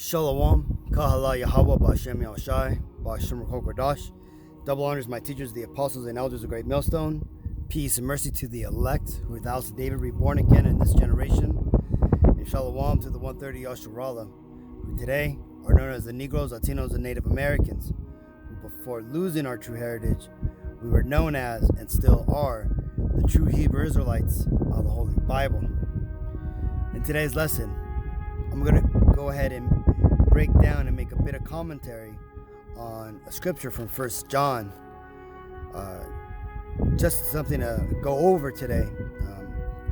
Shalom, Kahala Yahweh, Bashem Yahushai, Bashem Rechok Radash. Double honors my teachers, the apostles and elders of Great Millstone. Peace and mercy to the elect, who are the house of David, reborn again in this generation. And Shalom to the 130 Yasharallah, who today are known as the Negroes, Latinos, and Native Americans, who before losing our true heritage, we were known as, and still are, the true Hebrew Israelites of the Holy Bible. In today's lesson, I'm going to go ahead and break down and make a bit of commentary on a scripture from 1 John. Just something to go over today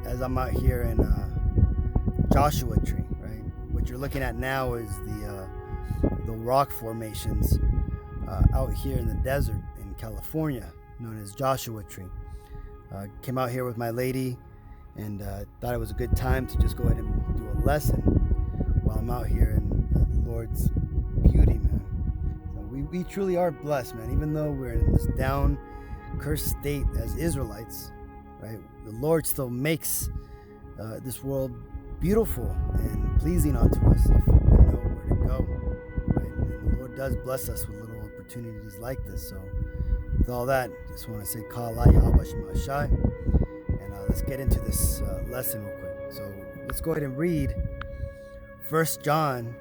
as I'm out here in Joshua Tree, right? What you're looking at now is the rock formations out here in the desert in California, known as Joshua Tree. Came out here with my lady and thought it was a good time to just go ahead and do a lesson while I'm out here in the Lord's beauty, man. So we truly are blessed, man. Even though we're in this down, cursed state as Israelites, right? The Lord still makes this world beautiful and pleasing unto us if we know where to go, right? And the Lord does bless us with little opportunities like this. So with all that, just want to say Ka'alai Yahweh Shema Shai, and let's get into this lesson real quick. So let's go ahead and read 1 John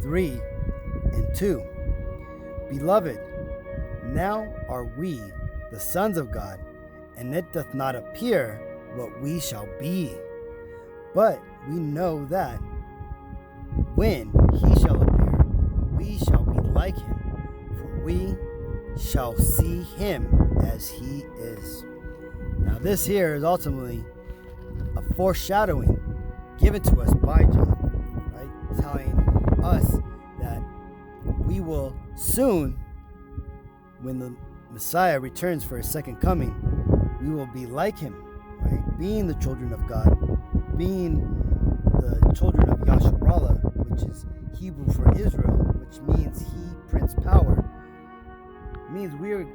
3 and 2. Beloved, now are we the sons of God, and it doth not appear what we shall be. But we know that when he shall appear, we shall be like him, for we shall see him as he is. Now this here is ultimately a foreshadowing given to us by John, right? Telling us that we will soon, when the Messiah returns for his second coming, we will be like him, right? Being the children of God, being the children of Yasharallah, which is Hebrew for Israel, which means he, Prince Power, means we are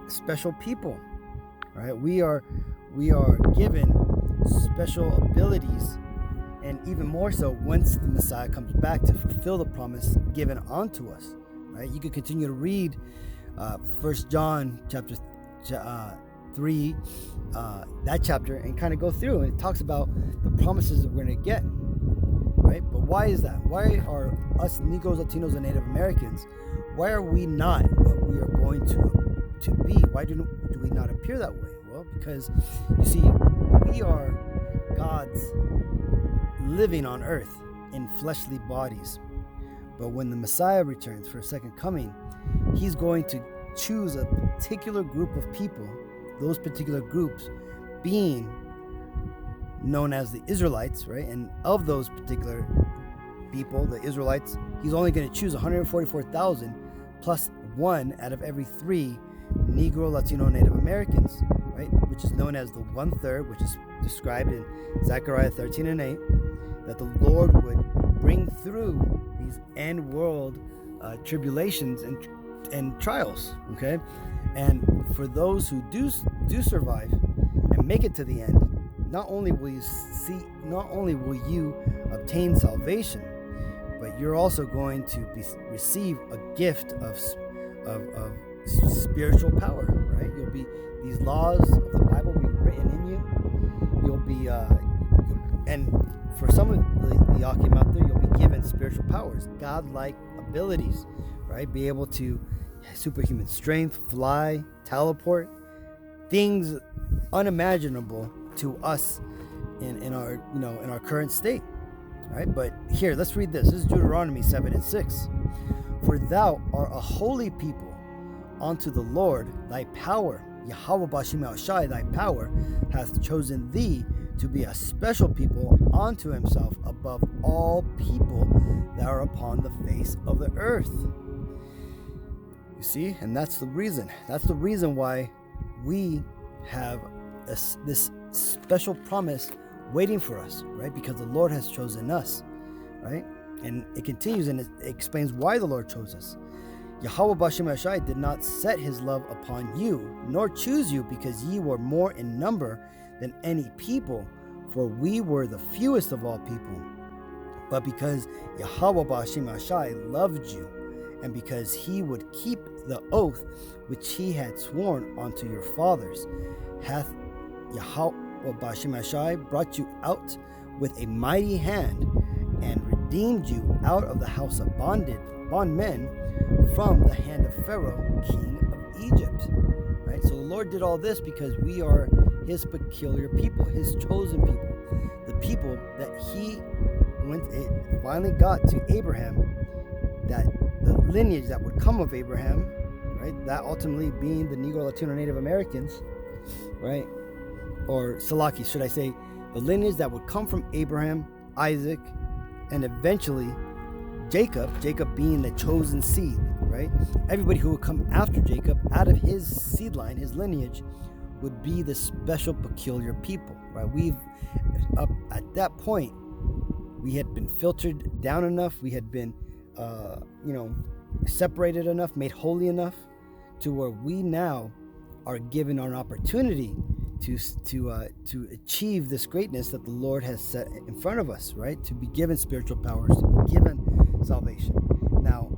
special people, right? We are given special abilities, and even more so once the Messiah comes back to fulfill the promise given unto us, right? You can continue to read 1 John chapter 3, that chapter, and kind of go through, and it talks about the promises that we're going to get, right? But why is that? Why are us Negroes, Latinos, and Native Americans, why are we not what we are going to be? Why do we not appear that way? Well, because you see, we are God's living on earth in fleshly bodies. But when the Messiah returns for a second coming, he's going to choose a particular group of people, those particular groups being known as the Israelites, right? And of those particular people, the Israelites, he's only going to choose 144,000 plus one out of every three Negro, Latino, Native Americans, right? Which is known as the 1/3, which is described in Zechariah 13 and 8, that the Lord would bring through these end world tribulations and trials, okay? And for those who do survive and make it to the end, not only will you obtain salvation, but you're also going to receive a gift of spiritual power, right? You'll be, these laws of the Bible will be written in you. You'll be and for some of the Akim out there, you'll be given spiritual powers, godlike abilities, right? Be able to superhuman strength, fly, teleport, things unimaginable to us in our current state, right? But here, let's read this. This is Deuteronomy 7 and 6. For thou art a holy people unto the Lord thy power, Yahweh Bashem Yahushai, thy power hath chosen thee to be a special people unto himself above all people that are upon the face of the earth. You see, and that's the reason. That's the reason why we have this special promise waiting for us, right? Because the Lord has chosen us, right? And it continues and it explains why the Lord chose us. Yahweh Bashem Yahushai did not set his love upon you, nor choose you, because ye were more in number than any people, for we were the fewest of all people. but because Yahweh Ba'ashim Ashai loved you, and because he would keep the oath which he had sworn unto your fathers, hath Yahweh Ba'ashim Ashai brought you out with a mighty hand, and redeemed you out of the house of bondmen, from the hand of Pharaoh, king of Egypt. Right? So the Lord did all this because we are his peculiar people, his chosen people, the people that he finally got to Abraham, that the lineage that would come of Abraham, right? That ultimately being the Negro, Latino, Native Americans, right? Or Salaki, should I say, the lineage that would come from Abraham, Isaac, and eventually Jacob being the chosen seed, right? Everybody who would come after Jacob, out of his seed line, his lineage, would be the special, peculiar people, right? Up at that point, we had been filtered down enough, we had been, separated enough, made holy enough, to where we now are given an opportunity to achieve this greatness that the Lord has set in front of us, right? To be given spiritual powers, to be given salvation. Now,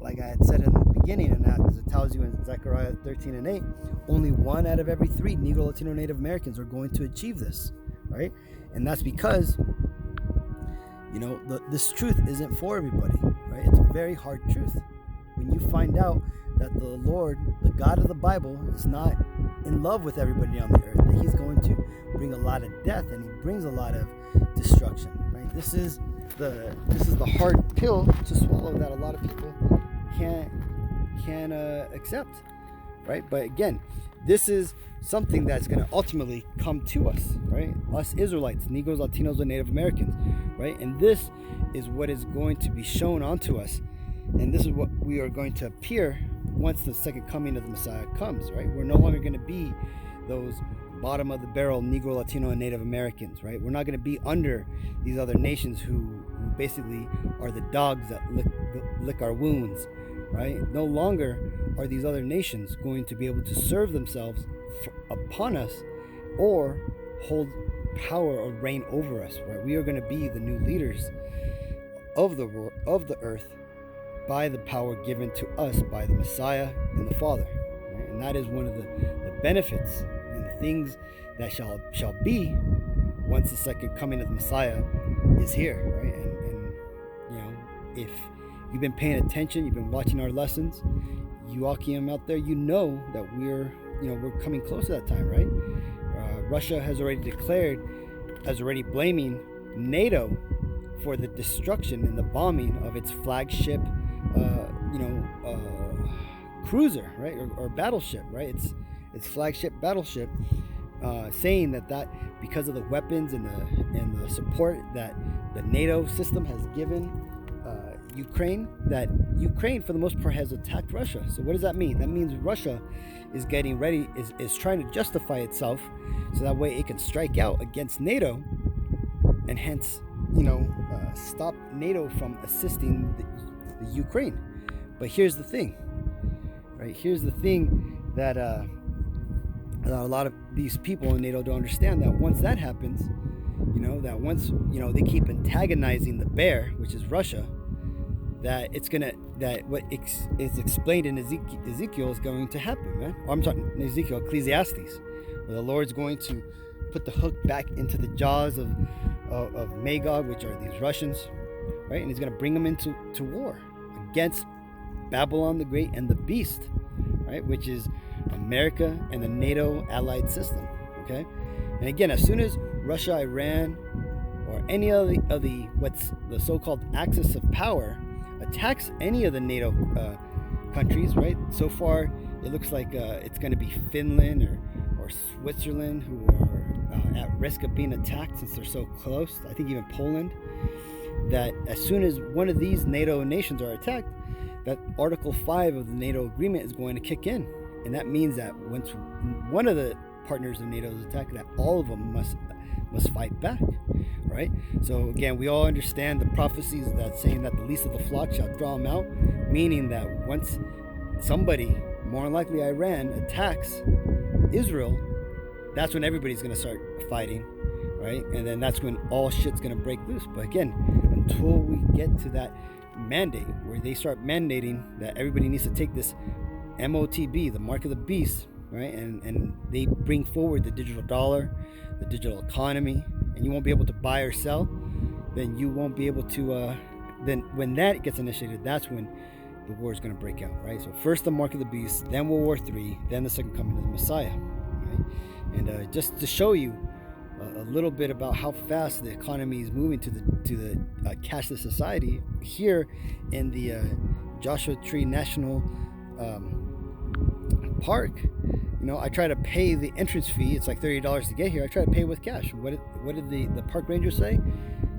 like I had said in the beginning, and that because it tells you in Zechariah 13:8, only 1 out of every 3 Negro, Latino, Native Americans are going to achieve this, right? And that's because, this truth isn't for everybody, right? It's a very hard truth. When you find out that the Lord, the God of the Bible, is not in love with everybody on the earth, that he's going to bring a lot of death, and he brings a lot of destruction, right? This is the hard pill to swallow that a lot of people can't accept, right? But again, this is something that's going to ultimately come to us, right? Us Israelites, Negroes, Latinos, and Native Americans, right? And this is what is going to be shown onto us, and this is what we are going to appear once the second coming of the Messiah comes, right? We're no longer going to be those bottom of the barrel Negro, Latino, and Native Americans, right? We're not going to be under these other nations who basically are the dogs that lick our wounds, right? No longer are these other nations going to be able to serve themselves upon us or hold power or reign over us, right? We are going to be the new leaders of the earth by the power given to us by the Messiah and the Father, right? And that is one of the benefits and the things that shall be once the second coming of the Messiah is here, right? And if you've been paying attention, you've been watching our lessons, Joachim out there, that we're coming close to that time, right? Russia has already blaming NATO for the destruction and the bombing of its flagship cruiser, right, or battleship, right? It's flagship battleship, saying that because of the weapons and the support that the NATO system has given Ukraine, that Ukraine for the most part has attacked Russia. So what does that mean? That means Russia is getting ready, is trying to justify itself, so that way it can strike out against NATO, and hence stop NATO from assisting the Ukraine. But here's the thing, right? Here's the thing that a lot of these people in NATO don't understand, that once that happens, that once they keep antagonizing the bear, which is Russia, that what is explained in Ezekiel is going to happen, man. I'm talking Ezekiel, Ecclesiastes, where the Lord's going to put the hook back into the jaws of Magog, which are these Russians, right? And he's going to bring them into war against Babylon the Great and the Beast, right? Which is America and the NATO allied system, okay? And again, as soon as Russia, Iran, or any of the what's the so-called axis of power attacks any of the NATO countries, right? So far, it looks like it's going to be Finland or Switzerland who are at risk of being attacked, since they're so close. I think even Poland. That as soon as one of these NATO nations are attacked, that Article 5 of the NATO agreement is going to kick in. And that means that once one of the partners of NATO is attacked, that all of them must fight back, right? So again, we all understand the prophecies that saying that the least of the flock shall draw them out, meaning that once somebody, more than likely Iran, attacks Israel, that's when everybody's going to start fighting, right? And then that's when all shit's going to break loose. But again, until we get to that mandate where they start mandating that everybody needs to take this MOTB, the mark of the beast, right? And they bring forward the digital dollar, the digital economy, and you won't be able to buy or sell. Then you won't be able to. Then when that gets initiated, that's when the war is going to break out, right? So first the mark of the beast, then World War III, then the second coming of the Messiah, right? And just to show you a little bit about how fast the economy is moving to the cashless society, here in the Joshua Tree National Park, I try to pay the entrance fee. It's like $30 to get here. I try to pay with cash. What did the park ranger say?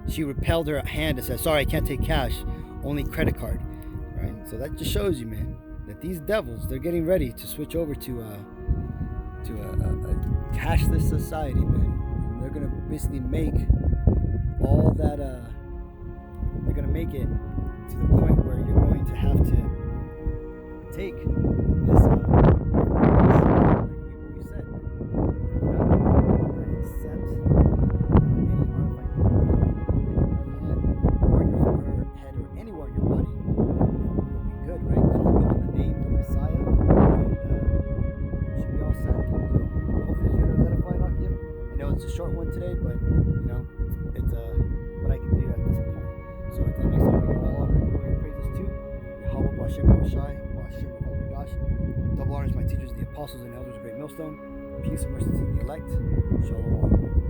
She repelled her hand and said, "Sorry, I can't take cash, only credit card." Right? So that just shows you, man, that these devils, they're getting ready to switch over to a cashless society, man. And they're gonna basically make all that. They're gonna make it to the point where you're going to have to take this. Like we said, not accept any head or anywhere in your body, and you'll be good, right? Call upon the name of the Messiah, and should be all set. So hopefully this video is edifying, Akim. I know it's a short one today, but it's what I can do at this point. So until next time, we give all honor and glory and praises to Yahweh Bashem Yahushai, Bashem Yahudash. Double honors my teachers, the apostles and elders of Great Millstone. Peace and mercy to the elect. Shalom.